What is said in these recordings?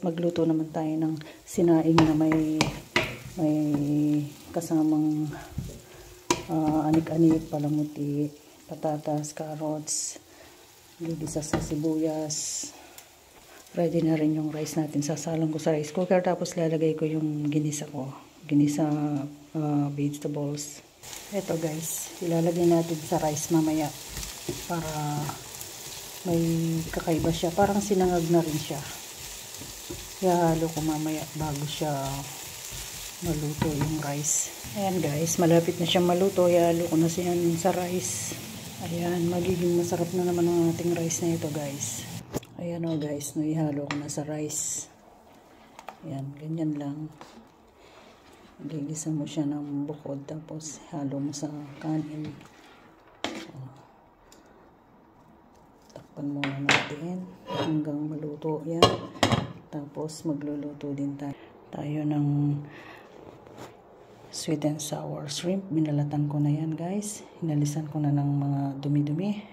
Magluto naman tayo ng sinaing na may kasamang anik-anik, palamuti, patatas, carrots, gigisa sa sibuyas. Ready na rin yung rice natin. Sasalang ko sa rice cooker, tapos lalagay ko yung ginisa vegetables. Ito guys, ilalagay natin sa rice mamaya para may kakaiba siya. Parang sinangag na rin siya. Ihalo ko mamaya bago siya maluto yung rice. Ayan guys, malapit na siyang maluto. Ihalo ko na siya sa rice. Ayan, magiging masarap na naman ang ating rice na ito guys. Ayan o guys, ihalo ko na sa rice. Ayan, ganyan lang. Gigisa mo siya ng bukod, tapos halo mo sa kanin. Takpan muna natin hanggang maluto yan. Tapos magluluto din tayo ng sweet and sour shrimp. Binalatan ko na yan guys. Hinalisan ko na ng mga dumi-dumi.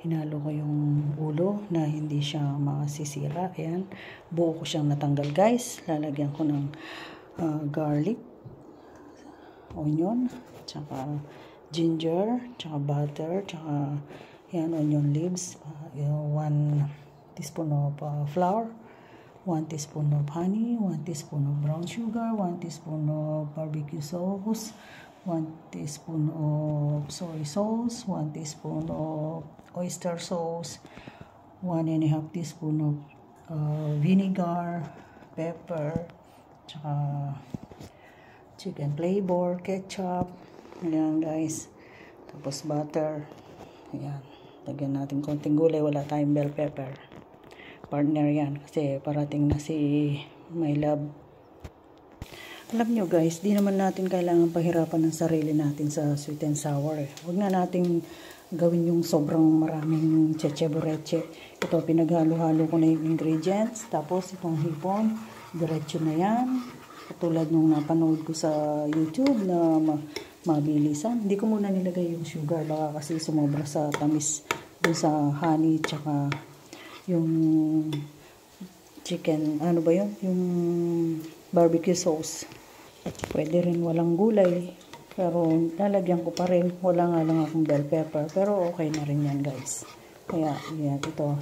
Hinalo ko yung ulo na hindi siya masisira. Ayan. Buo ko siyang natanggal guys. Lalagyan ko ng garlic, onion, tsaka ginger, tsaka butter, tsaka yan, onion leaves, 1 teaspoon of flour, 1 teaspoon of honey, 1 teaspoon of brown sugar, 1 teaspoon of barbecue sauce, 1 teaspoon of soy sauce, 1 teaspoon of oyster sauce, 1.5 teaspoon of vinegar, pepper, tsaka chicken flavor, ketchup. Ayan guys. Tapos butter. Ayan. Lagyan natin konting gulay. Wala tayong bell pepper. Partner yan. Kasi parating na si My Love. Alam nyo guys, di naman natin kailangan pahirapan ng sarili natin sa sweet and sour. Huwag na natin gawin yung sobrang maraming cheche-boreche. Ito, pinaghalo-halo ko na yung ingredients. Tapos itong hipon, diretso na yan. Katulad nung napanood ko sa YouTube na mabilisan. Hindi ko muna nilagay yung sugar. Baka kasi sumobra sa tamis dun sa honey. Tsaka yung chicken. Ano ba yun? Yung barbecue sauce. Pwede rin walang gulay. Pero lalagyan ko pa rin. Wala nga lang akong bell pepper. Pero okay na rin yan guys. Kaya yan, ito.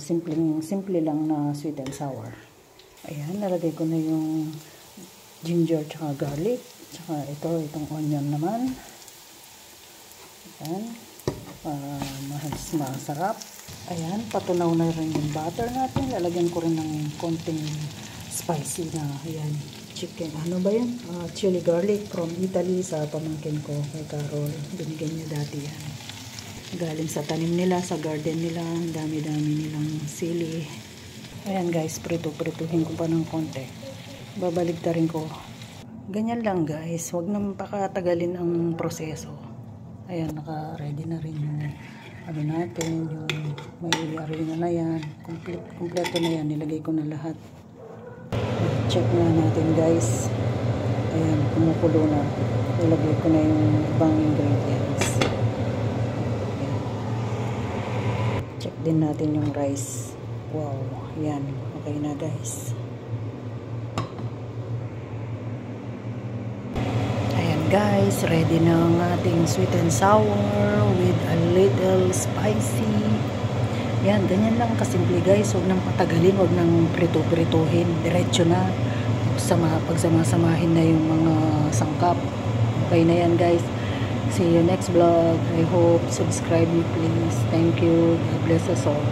Simple lang na sweet and sour. Ayan. Nalagay ko na yung ginger tsaka garlic. Tsaka itong onion naman. Ayan. Para masarap. Ayan. Patunaw na rin yung butter natin. Lalagyan ko rin ng konting spicy na ayan, chicken. Ano ba yan? Chili garlic from Italy sa pamangkin ko kay Carol. Binigyan niya dati yan. Galing sa tanim nila, sa garden nila. Ang dami-dami nilang sili. Ayan guys, prituhin ko pa ng konti. Babaligtarin ko. Ganyan lang guys. Huwag naman pakatagalin ang proseso. Ayan, naka-ready na rin yung ano natin. Yung may arena na yan. Kompleto na yan. Nilagay ko na lahat. Check na natin guys. Ayan, kumukulo na. Nilagay ko na yung ibang ingredients. Ayan. Check din natin yung rice. Wow. Ayan. Okay na guys. Guys, ready na ang ating sweet and sour with a little spicy. Yan, ganyan lang kasimple guys. Huwag nang patagalin, huwag nang prito-prituhin. Diretso na. Pagsama-samahin na yung mga sangkap. Okay na yan guys. See you next vlog. I hope subscribe me please. Thank you. God bless us all.